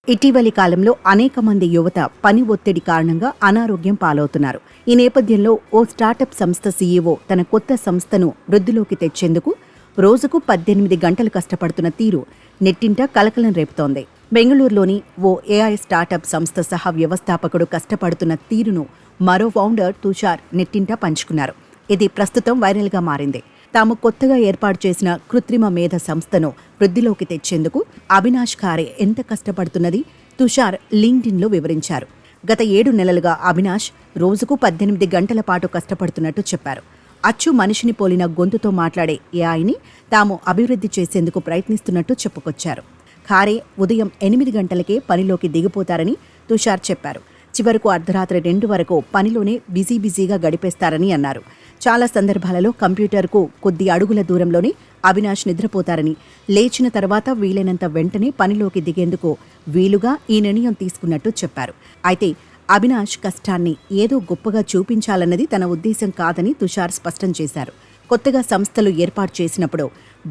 ఇటీవలి కాలంలో అనేక మంది యువత పని ఒత్తిడి కారణంగా అనారోగ్యం పాలవుతున్నారు. ఈ నేపథ్యంలో ఓ స్టార్టప్ సంస్థ సీఈఓ తన కొత్త సంస్థను వృద్ధిలోకి తెచ్చేందుకు రోజుకు 18 గంటలు కష్టపడుతున్న తీరు నెట్టింట కలకలం రేపుతోంది. బెంగళూరులోని ఓ ఏఐ స్టార్టప్ సంస్థ సహా వ్యవస్థాపకుడు కష్టపడుతున్న తీరును మరో ఫౌండర్ తుషార్ నెట్టింట పంచుకున్నారు. ఇది ప్రస్తుతం వైరల్గా మారింది. తాము కొత్తగా ఏర్పాటు చేసిన కృత్రిమ మేధ సంస్థను వృద్ధిలోకి తెచ్చేందుకు అవినాష్ ఖారే ఎంత కష్టపడుతున్నది తుషార్ లింక్డ్ఇన్లో వివరించారు. గత 7 నెలలుగా అవినాష్ రోజుకు 18 గంటల పాటు కష్టపడుతున్నట్టు చెప్పారు. అచ్చు మనిషిని పోలిన గొంతుతో మాట్లాడే ఏఐని తాము అభివృద్ధి చేసేందుకు ప్రయత్నిస్తున్నట్టు చెప్పుకొచ్చారు. ఖారే ఉదయం 8 గంటలకే పనిలోకి దిగిపోతారని తుషార్ చెప్పారు. చివరకు అర్ధరాత్రి 2 వరకు పనిలోనే బిజీగా గడిపేస్తారని అన్నారు. చాలా సందర్భాలలో కంప్యూటర్కు కొద్ది అడుగుల దూరంలోనే అవినాష్ నిద్రపోతారని, లేచిన తర్వాత వీలైనంత వెంటనే పనిలోకి దిగేందుకు వీలుగా ఈ నిర్ణయం తీసుకున్నట్టు చెప్పారు. అయితే అవినాష్ కష్టాన్ని ఏదో గొప్పగా చూపించాలన్నది తన ఉద్దేశం కాదని తుషార్ స్పష్టం చేశారు. కొత్తగా సంస్థలు ఏర్పాటు చేసినప్పుడు,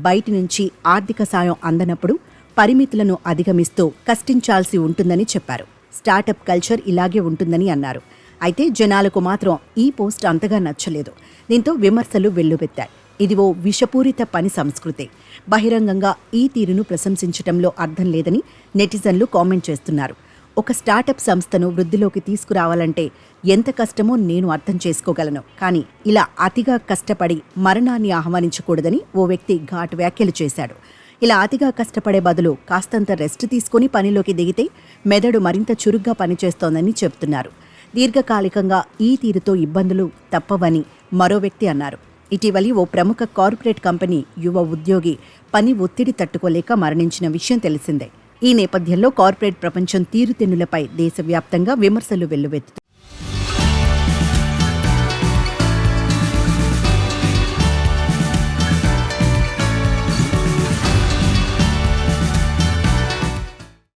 బయటి నుంచి ఆర్థిక సాయం అందనప్పుడు పరిమితులను అధిగమిస్తూ కష్టించాల్సి ఉంటుందని చెప్పారు. స్టార్టప్ కల్చర్ ఇలాగే ఉంటుందని అన్నారు. అయితే జనాలకు మాత్రం ఈ పోస్ట్ అంతగా నచ్చలేదు. దీంతో విమర్శలు వెల్లువెత్తాయి. ఇది ఓ విషపూరిత పని సంస్కృతి. బహిరంగంగా ఈ తీరును ప్రశంసించటంలో అర్థం లేదని నెటిజన్లు కామెంట్ చేస్తున్నారు. ఒక స్టార్టప్ సంస్థను వృద్ధిలోకి తీసుకురావాలంటే ఎంత కష్టమో నేను అర్థం చేసుకోగలను. కానీ ఇలా అతిగా కష్టపడి మరణాన్ని ఆహ్వానించకూడదని ఓ వ్యక్తి ఘాటు వ్యాఖ్యలు చేశాడు. ఇలా అతిగా కష్టపడే బదులు కాస్తంత రెస్ట్ తీసుకుని పనిలోకి దిగితే మెదడు మరింత చురుగ్గా పనిచేస్తోందని చెబుతున్నారు. దీర్ఘకాలికంగా ఈ తీరుతో ఇబ్బందులు తప్పవని మరో వ్యక్తి అన్నారు. ఇటీవలి ఓ ప్రముఖ కార్పొరేట్ కంపెనీ యువ ఉద్యోగి పని ఒత్తిడి తట్టుకోలేక మరణించిన విషయం తెలిసిందే. ఈ నేపథ్యంలో కార్పొరేట్ ప్రపంచం తీరుతెన్నులపై దేశవ్యాప్తంగా విమర్శలు వెల్లువెత్తుతాయి.